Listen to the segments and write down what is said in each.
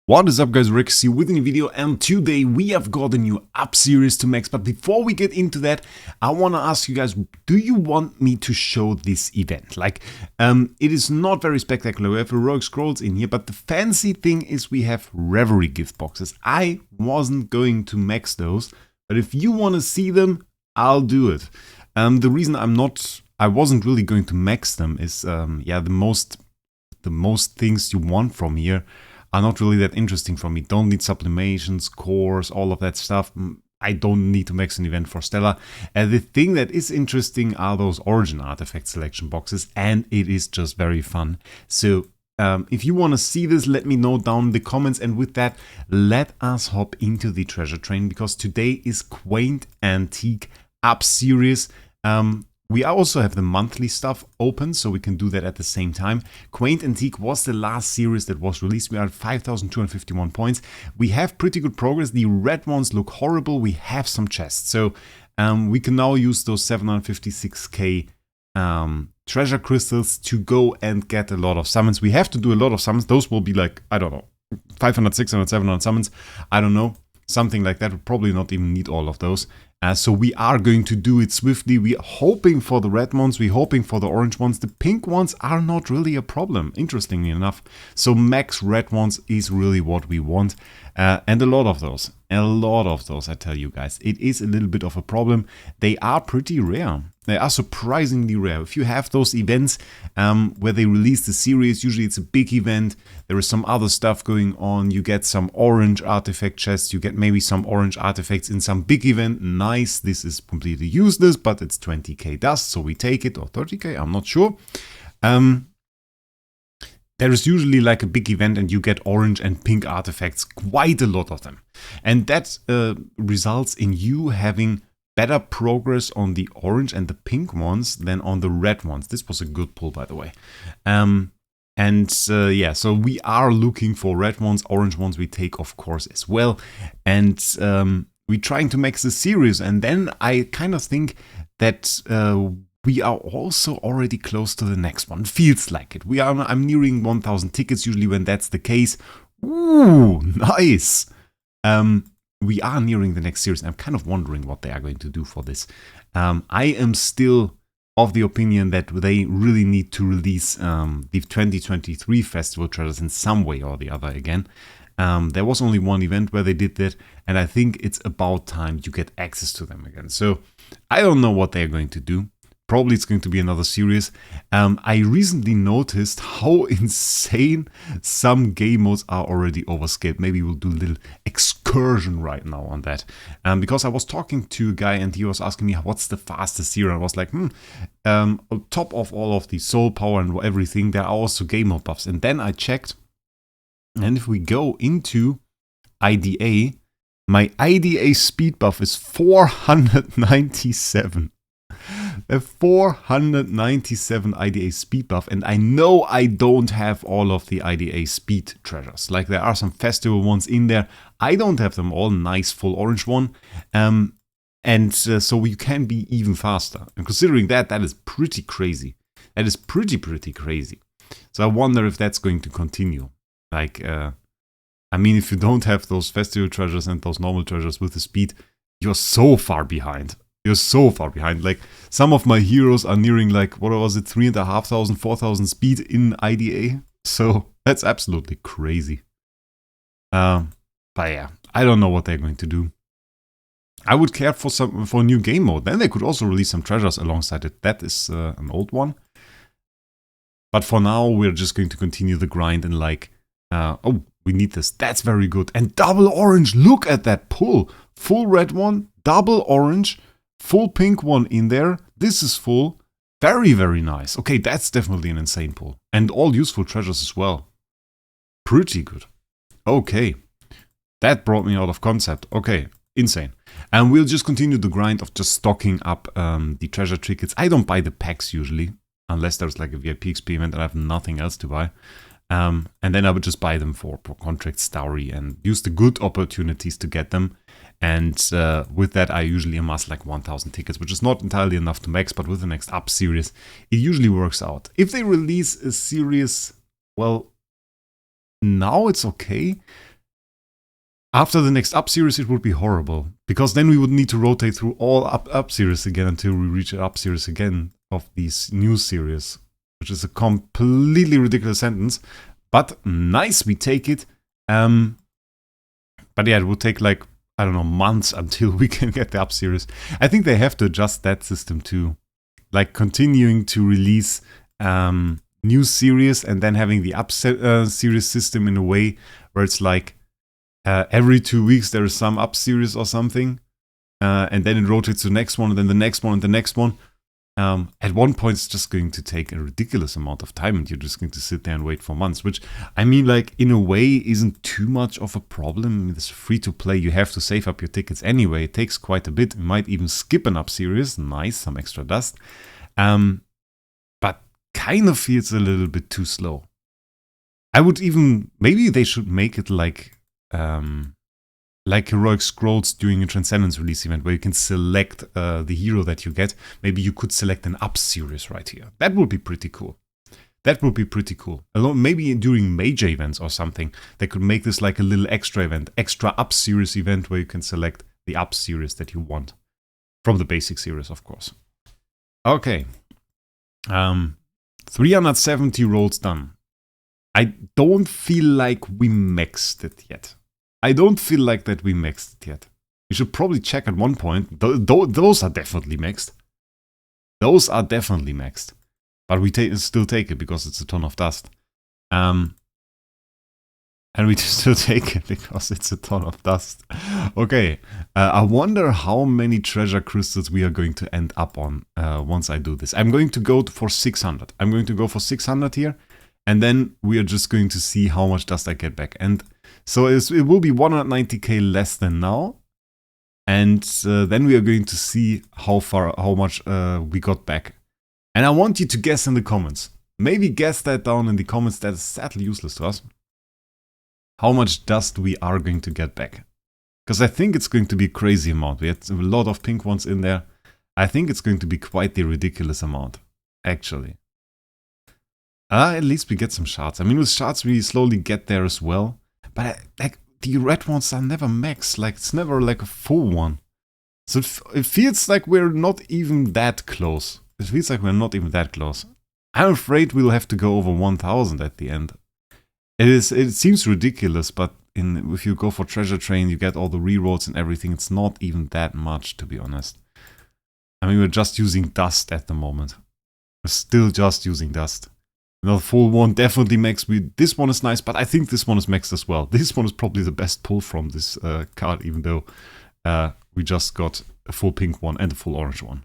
What is up guys, Wraec here with a new video, and today we have got a new up series to max. But before we get into that, I want to ask you guys, do you want me to show this event? It is not very spectacular. We have heroic scrolls in here, but the fancy thing is we have Reverie gift boxes. I wasn't going to max those, but if you want to see them, I'll do it. The reason I wasn't really going to max them is, the most things you want from here are not really that interesting for me. Don't need sublimations, cores, all of that stuff. I don't need to max an event for Stella. The thing that is interesting are those origin artifact selection boxes, and it is just very fun. So if you want to see this, let me know down in the comments. And with that, let us hop into the treasure train, because today is Quaint Antique up series. We also have the monthly stuff open, so we can do that at the same time. Quaint Antique was the last series that was released. We are at 5,251 points. We have pretty good progress. The red ones look horrible. We have some chests. So we can now use those 756k treasure crystals to go and get a lot of summons. We have to do a lot of summons. Those will be like, I don't know, 500, 600, 700 summons. I don't know. Something like that. We'll probably not even need all of those. So we are going to do it swiftly. We're hoping for the red ones. We're hoping for the orange ones. The pink ones are not really a problem, interestingly enough. So max red ones is really what we want. And a lot of those, I tell you guys. It is a little bit of a problem. They are pretty rare. They are surprisingly rare. If you have those events where they release the series, usually it's a big event. There is some other stuff going on. You get some orange artifact chests. You get maybe some orange artifacts in some big event. Nice. This is completely useless, but it's 20k dust, so we take it. Or 30k, I'm not sure. There is usually like a big event and you get orange and pink artifacts, quite a lot of them. And that results in you having better progress on the orange and the pink ones than on the red ones. This was a good pull, by the way. So we are looking for red ones. Orange ones we take, of course, as well. And we're trying to max the series. And then I kind of think that we are also already close to the next one. Feels like it. I'm nearing 1,000 tickets usually when that's the case. Ooh, nice. We are nearing the next series. I'm kind of wondering what they are going to do for this. I am still of the opinion that they really need to release the 2023 festival treasures in some way or the other again. There was only one event where they did that, and I think it's about time you get access to them again. So I don't know what they're going to do. Probably it's going to be another series. I recently noticed how insane some game modes are already overscaled. Maybe we'll do a little excursion right now on that. Because I was talking to a guy and he was asking me what's the fastest here. I was like, on top of all of the soul power and everything, there are also game mode buffs. And then I checked, and if we go into IDA, my IDA speed buff is 497. A 497 IDA speed buff, and I know I don't have all of the IDA speed treasures. Like, there are some festival ones in there. I don't have them all. Nice full orange one. So you can be even faster. And considering that is pretty crazy. That is pretty crazy. So I wonder if that's going to continue. Like, if you don't have those festival treasures and those normal treasures with the speed, you're so far behind. You're so far behind. Like, some of my heroes are nearing, like, what was it, 3,500, 4,000 speed in IDA. So that's absolutely crazy. But yeah, I don't know what they're going to do. I would care for a new game mode. Then they could also release some treasures alongside it. That is an old one. But for now, we're just going to continue the grind and we need this. That's very good. And double orange. Look at that pull. Full red one, double orange. Full pink one in there. This is full. Very nice. Okay, that's definitely an insane pull. And all useful treasures as well. Pretty good. Okay. That brought me out of concept. Okay, insane. And we'll just continue the grind of just stocking up the treasure tickets. I don't buy the packs usually, unless there's like a VIP experiment and I have nothing else to buy. And then I would just buy them for contract dowry and use the good opportunities to get them. And with that, I usually amass like 1,000 tickets, which is not entirely enough to max, but with the next up series, it usually works out. If they release a series, well, now it's okay. After the next up series, it would be horrible, because then we would need to rotate through all up series again until we reach an up series again of these new series, which is a completely ridiculous sentence. But nice, we take it. But yeah, it would take like, I don't know, months until we can get the up series. I think they have to adjust that system too, like continuing to release new series and then having the up series system in a way where it's like, every 2 weeks there is some up series or something, and then it rotates to the next one, and then the next one, and the next one. At one point it's just going to take a ridiculous amount of time, and you're just going to sit there and wait for months, which, I mean, like, in a way isn't too much of a problem. It's free to play, you have to save up your tickets anyway, it takes quite a bit. You might even skip an up series, nice, some extra dust. But kind of feels a little bit too slow. I would even, maybe they should make it like Heroic Scrolls during a Transcendence release event, where you can select the hero that you get. Maybe you could select an up series right here. That would be pretty cool. That would be pretty cool. Maybe during major events or something, they could make this like a little extra event, extra up series event, where you can select the up series that you want. From the basic series, of course. Okay. 370 rolls done. I don't feel like we maxed it yet. I don't feel like that we maxed it yet. We should probably check at one point. Those are definitely maxed. Those are definitely maxed. But we still take it because it's a ton of dust. And we still take it because it's a ton of dust. Okay. I wonder how many treasure crystals we are going to end up on once I do this. I'm going to go for 600. I'm going to go for 600 here. And then we are just going to see how much dust I get back. And so it will be 190k less than now. And then we are going to see how much we got back. And I want you to guess in the comments. Maybe guess that down in the comments. That is sadly useless to us. How much dust we are going to get back. Because I think it's going to be a crazy amount. We had a lot of pink ones in there. I think it's going to be quite the ridiculous amount, actually. At least we get some shards. I mean, with shards we slowly get there as well. But like, the red ones are never max. Like, it's never like a full one. So it feels like we're not even that close. It feels like we're not even that close. I'm afraid we'll have to go over 1000 at the end. It seems ridiculous, but if you go for Treasure Train, you get all the rerolls and everything. It's not even that much, to be honest. I mean, we're just using dust at the moment. We're still just using dust. Another full one definitely max. This one is nice, but I think this one is maxed as well. This one is probably the best pull from this card, even though we just got a full pink one and a full orange one.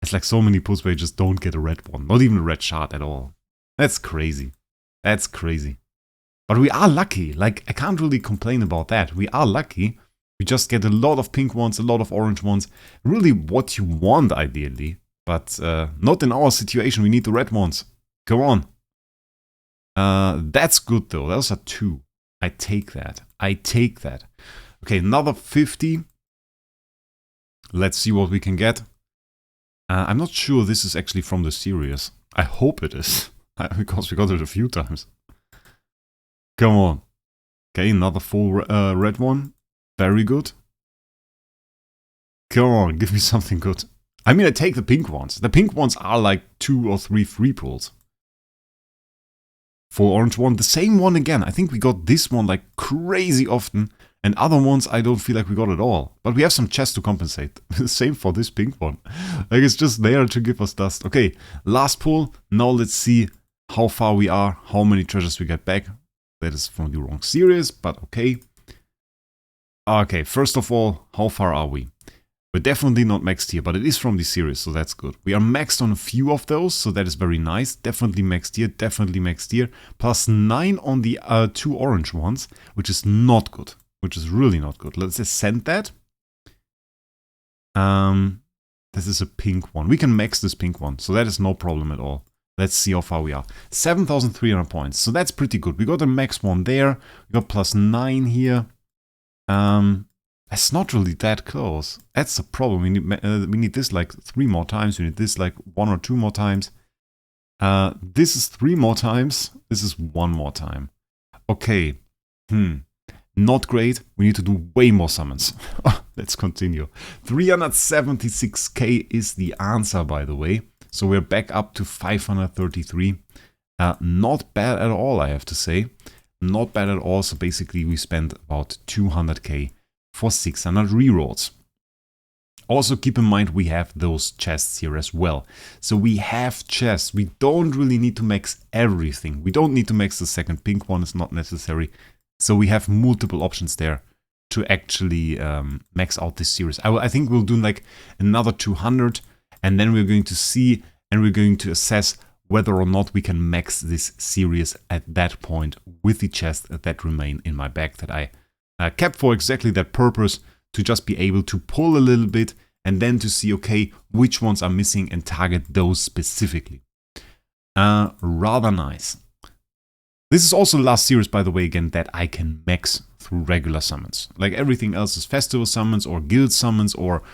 It's like so many pulls where you just don't get a red one. Not even a red shard at all. That's crazy. That's crazy. But we are lucky. Like, I can't really complain about that. We are lucky. We just get a lot of pink ones, a lot of orange ones. Really what you want, ideally. But not in our situation. We need the red ones. Go on. That's good though. Those are 2. I take that. I take that. Okay, another 50. Let's see what we can get. I'm not sure this is actually from the series. I hope it is. Because we got it a few times. Come on. Okay, another full red one. Very good. Come on, give me something good. I mean, I take the pink ones. The pink ones are like 2 or 3 free pulls. Full orange one, the same one again. I think we got this one like crazy often. And other ones I don't feel like we got at all. But we have some chests to compensate. Same for this pink one. Like, it's just there to give us dust. Okay, last pull. Now let's see how far we are. How many treasures we get back. That is from the wrong series, but okay. Okay, first of all, how far are we? We're definitely not maxed here, but it is from the series, so that's good. We are maxed on a few of those, so that is very nice. Definitely maxed here, definitely maxed here. Plus 9 on the 2 orange ones, which is not good. Which is really not good. Let's ascend that. This is a pink one. We can max this pink one, so that is no problem at all. Let's see how far we are. 7,300 points, so that's pretty good. We got a max one there. We got plus 9 here. That's not really that close. That's the problem. We need this like 3 more times. We need this like 1 or 2 more times. This is 3 more times. This is 1 more time. Okay. Not great. We need to do way more summons. Let's continue. 376k is the answer, by the way. So we're back up to 533. Not bad at all, I have to say. Not bad at all. So basically we spent about 200k for 600 rerolls. Also keep in mind we have those chests here as well. So we have chests. We don't really need to max everything. We don't need to max the second pink one. It's not necessary. So we have multiple options there to actually max out this series. I think we'll do like another 200 and then we're going to see and we're going to assess whether or not we can max this series at that point with the chests that remain in my bag that I kept for exactly that purpose, to just be able to pull a little bit and then to see, okay, which ones are missing and target those specifically. Rather nice. This is also the last series, by the way, again, that I can max through regular summons. Like everything else is festival summons or guild summons or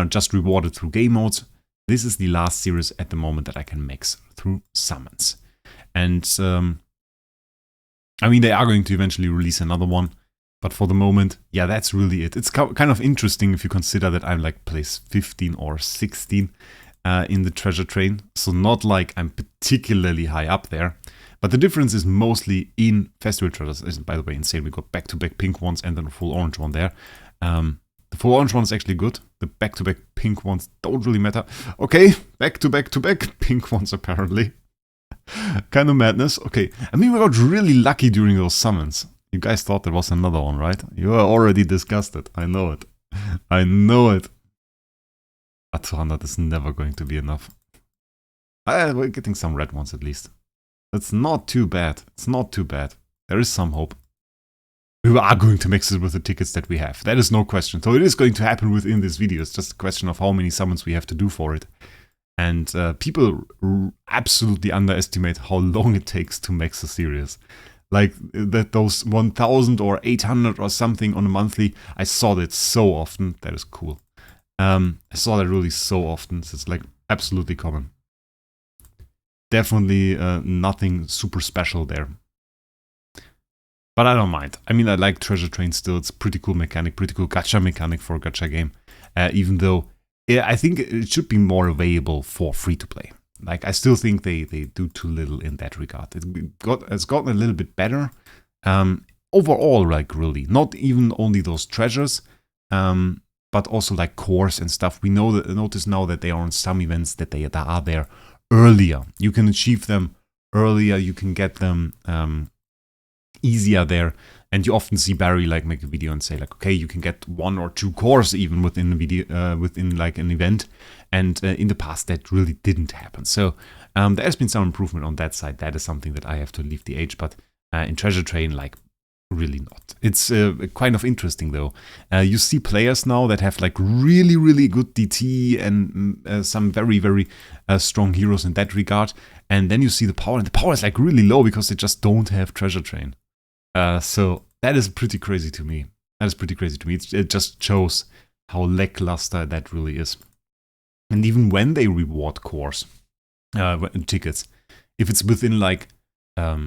just rewarded through game modes. This is the last series at the moment that I can max through summons. And I mean, they are going to eventually release another one. But for the moment, yeah, that's really it. It's kind of interesting if you consider that I'm like place 15 or 16 in the treasure train. So not like I'm particularly high up there. But the difference is mostly in festival treasures. Is, by the way, insane. We got back-to-back pink ones and then a full orange one there. The full orange one is actually good. The back-to-back pink ones don't really matter. Okay, back-to-back-to-back pink ones apparently. Kind of madness. Okay, I mean, we got really lucky during those summons. You guys thought there was another one, right? You are already disgusted. I know it. I know it. A 200 is never going to be enough. We're getting some red ones at least. It's not too bad. It's not too bad. There is some hope. We are going to mix it with the tickets that we have. That is no question. So it is going to happen within this video. It's just a question of how many summons we have to do for it. And people absolutely underestimate how long it takes to max a series. Like that those 1000 or 800 or something on a monthly, I saw that so often. That is cool. I saw that really so often. So it's like absolutely common. Definitely nothing super special there. But I don't mind. I mean, I like Treasure Train still. It's a pretty cool mechanic, pretty cool gacha mechanic for a gacha game. Even though I think it should be more available for free-to-play. Like, I still think they do too little in that regard. It's gotten a little bit better. Overall, like, really. Not even only those treasures, but also, like, cores and stuff. We know that, notice now that they are on some events that they are there earlier. You can achieve them earlier. You can get them easier there. And you often see Barry, like, make a video and say, like, okay, you can get 1 or 2 cores even within a video, within, like, an event. And in the past, that really didn't happen. So there has been some improvement on that side. That is something that I have to leave the age. But in Treasure Train, like, really not. It's kind of interesting, though. You see players now that have, like, really, really good DT and some very, very strong heroes in that regard. And then you see the power. And the power is, like, really low because they just don't have Treasure Train. So that is pretty crazy to me. That is pretty crazy to me. It just shows how lackluster that really is. And even when they reward cores, tickets, if it's within like a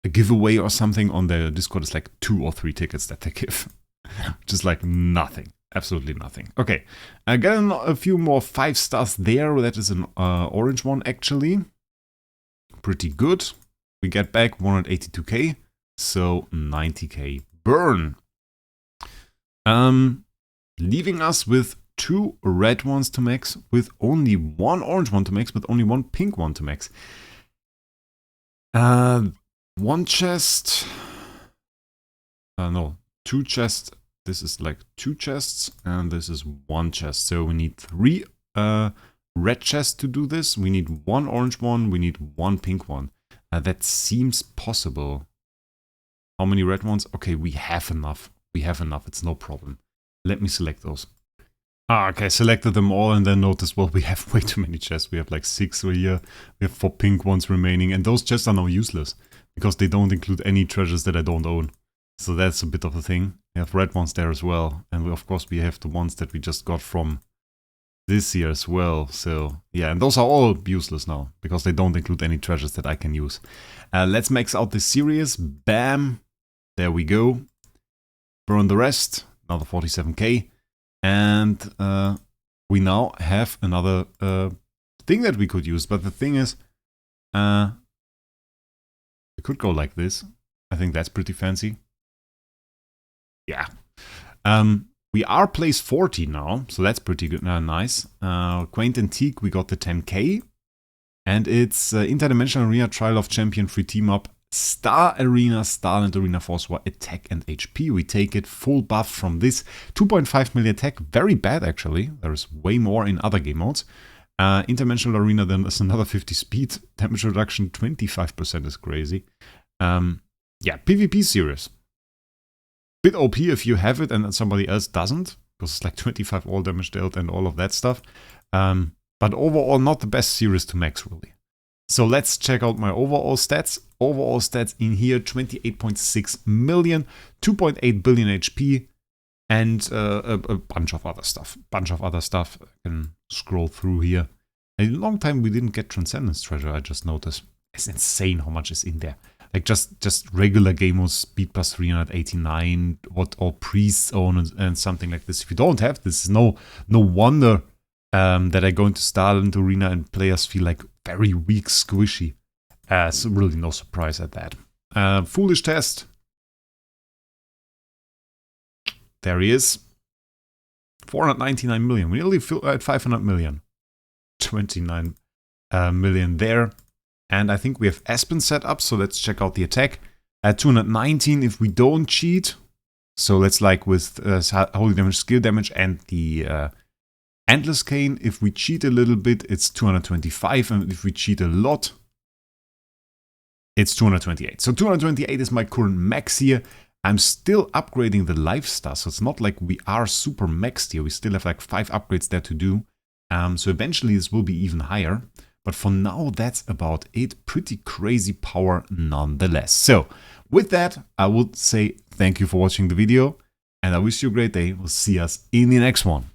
giveaway or something on their Discord, it's like 2 or 3 tickets that they give. Just like nothing. Absolutely nothing. Okay, I got a few more 5 stars there. That is an orange one actually. Pretty good. We get back 182k. So 90k burn. Leaving us with 2 red ones to max, with only 1 orange one to max, with only 1 pink one to max. 1 chest. No, 2 chests. This is like 2 chests, and this is 1 chest. So we need 3 red chests to do this. We need 1 orange one. We need 1 pink one. That seems possible. How many red ones? Okay, we have enough. We have enough. It's no problem. Let me select those. Okay, selected them all and then noticed, well, we have way too many chests. We have like 6 here. We have 4 pink ones remaining. And those chests are now useless because they don't include any treasures that I don't own. So that's a bit of a thing. We have red ones there as well. And of course, we have the ones that we just got from this year as well. So yeah, and those are all useless now because they don't include any treasures that I can use. Let's max out this series. Bam. There we go. burn the rest, another 47k, and we now have another thing that we could use. But the thing is, we could go like this. I think that's pretty fancy. Yeah. We are place 40 now, so that's pretty good. Nice. Quaint and Teak, we got the 10k. And it's Interdimensional Arena Trial of Champion free team up. Star Arena, Starland Arena Force War, attack and HP. We take it full buff from this. 2.5 million attack, very bad actually. There is way more in other game modes. Interdimensional Arena then is another 50 speed. Damage reduction, 25% is crazy. Yeah, PvP series. Bit OP if you have it and somebody else doesn't, because it's like 25 all damage dealt and all of that stuff. But overall, not the best series to max, really. So let's check out my overall stats. Overall stats in here, 28.6 million, 2.8 billion HP, and a bunch of other stuff. I can scroll through here. A long time we didn't get Transcendence Treasure, I just noticed. It's insane how much is in there. Like just regular game modes, speed plus 389, what all priests own and something like this. If you don't have this, no wonder that I go into Starland Arena and players feel like very weak, squishy. So really no surprise at that. Foolish test. There he is. 499 million. We nearly at 500 million. 29 million there. And I think we have Aspen set up, so let's check out the attack. At 219 if we don't cheat. So let's like with holy damage, skill damage, and the Endless Cane. If we cheat a little bit, it's 225, and if we cheat a lot, it's 228. So 228 is my current max here. I'm still upgrading the lifestyle, so it's not like we are super maxed here. We still have like 5 upgrades there to do. So eventually this will be even higher. But for now, that's about it. Pretty crazy power nonetheless. So with that, I would say thank you for watching the video, and I wish you a great day. We'll see us in the next one.